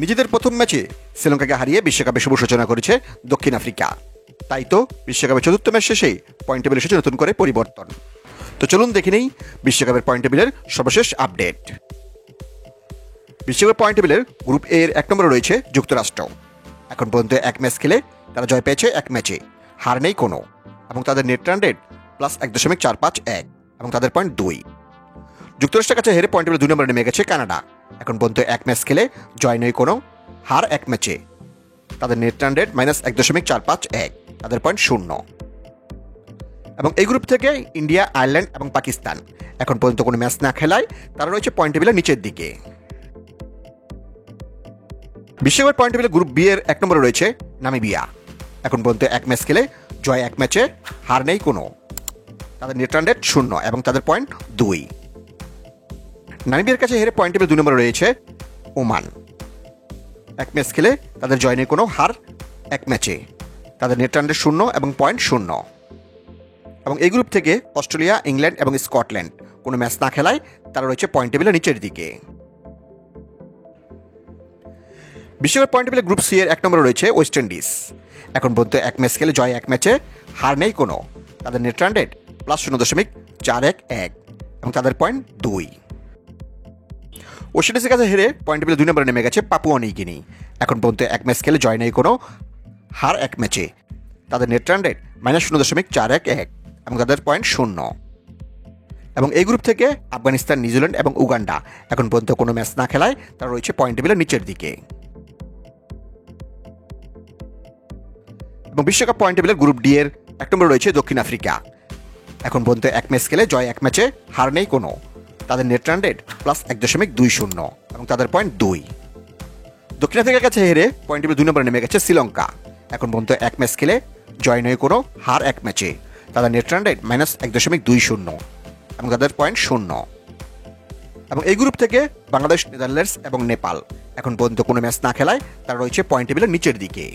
নিজেদের প্রথম ম্যাচে শ্রীলঙ্কাকে হারিয়ে বিশ্বকাপে শুভ সূচনা করেছে দক্ষিণ আফ্রিকা। তাই তো বিশ্বকাপের চতুর্থ ম্যাচ শেষে পয়েন্ট টেবিল এসেছে নতুন করে পরিবর্তন। তো চলুন দেখে নেই বিশ্বকাপের পয়েন্ট টেবিলের সর্বশেষ আপডেট। বিশ্বকাপের পয়েন্ট টেবিলের গ্রুপ এ এর 1 নম্বরে রয়েছে যুক্তরাষ্ট্র। এখন পর্যন্ত 1 ম্যাচ খেলে তারা জয় পেয়েছে 1 ম্যাচে, হার নেই কোনো, এবং তাদের নেট রান রেট +1.451 এবং তাদের পয়েন্ট 2। যুক্তরাষ্ট্রের কাছে হেরে পয়েন্ট টেবিলে 2 নম্বরে নেমে গেছে কানাডা। এখন পর্যন্ত 1 ম্যাচ খেলে জয় নেই কোনো, হার 1 ম্যাচে, তাদের নেট রান রেট -1.451, তাদের পয়েন্ট 0। এবং এই গ্রুপ থেকে ইন্ডিয়া, আয়ারল্যান্ড এবং পাকিস্তান এখন পর্যন্ত কোনো ম্যাচ না খেলায় তারা রয়েছে পয়েন্ট টেবিলের নিচের দিকে। বিশ্বকাপের পয়েন্ট টেবিলে গ্রুপ বি এর 1 নম্বরে রয়েছে নামিবিয়া। এখন পর্যন্ত 1 ম্যাচ খেলে জয় 1 ম্যাচে, হার নেই কোনো, তাদের নেট রান রেট 0 এবং তাদের পয়েন্ট 2। নামিবিয়ার কাছে হেরে পয়েন্ট টেবিলে 2 নম্বরে রয়েছে ওমান। 1 ম্যাচ খেলে তাদের জয় নেই কোনো, হার 1 ম্যাচে, তাদের নেট রান রেট 0 এবং পয়েন্ট 0। এবং এই গ্রুপ থেকে অস্ট্রেলিয়া, ইংল্যান্ড এবং স্কটল্যান্ড কোনো ম্যাচ না খেলায় তারা রয়েছে পয়েন্ট টেবিলের নিচের দিকে। বিশ্বকাপ পয়েন্ট টেবিলে গ্রুপ সি এর 1 নম্বরে রয়েছে ওয়েস্ট ইন্ডিজ। এখন পর্যন্ত 1 ম্যাচ খেলে জয় 1 ম্যাচে, হার নেই কোনো, তাদের নেট রান রেট +0.411 এবং তাদের পয়েন্ট 2। ওয়েস্ট ইন্ডিজের কাছে হেরে পয়েন্ট টেবিলে 2 নম্বরে নেমে গেছে পাপুয়া নিউ গিনি। এখন পর্যন্ত 1 ম্যাচ খেলে জয় নেই কোনো, হার 1 ম্যাচে, তাদের নেট রান রেট -0.411 এবং তাদের পয়েন্ট 0। এবং এই গ্রুপ থেকে আফগানিস্তান, নিউজিল্যান্ড এবং উগান্ডা এখন পর্যন্ত কোনো ম্যাচ না খেলায় তারা রয়েছে পয়েন্ট টেবিলের নিচের দিকে। এবং বিশ্বকাপ পয়েন্ট টেবিলের গ্রুপ ডি এর 1 নম্বরে রয়েছে দক্ষিণ আফ্রিকা। এখন পর্যন্ত 1 ম্যাচ খেলে জয় 1 ম্যাচে, হার নেই কোনো, তাদের নেট রান রেট +1.20 এবং তাদের পয়েন্ট 2। দক্ষিণ আফ্রিকার কাছে হেরে পয়েন্ট টেবিল 2 নম্বরে নেমে গেছে শ্রীলঙ্কা। এখন পর্যন্ত 1 ম্যাচ খেলে জয় নেই কোনো, হার 1 ম্যাচে, তাদের নেট রান রেট -1.20 এবং তাদের পয়েন্ট 0। এবং এই গ্রুপ থেকে বাংলাদেশ, নেদারল্যান্ডস এবং নেপাল এখন পর্যন্ত কোনো ম্যাচ না খেলায় তারা রয়েছে পয়েন্ট টেবিলের নিচের দিকে।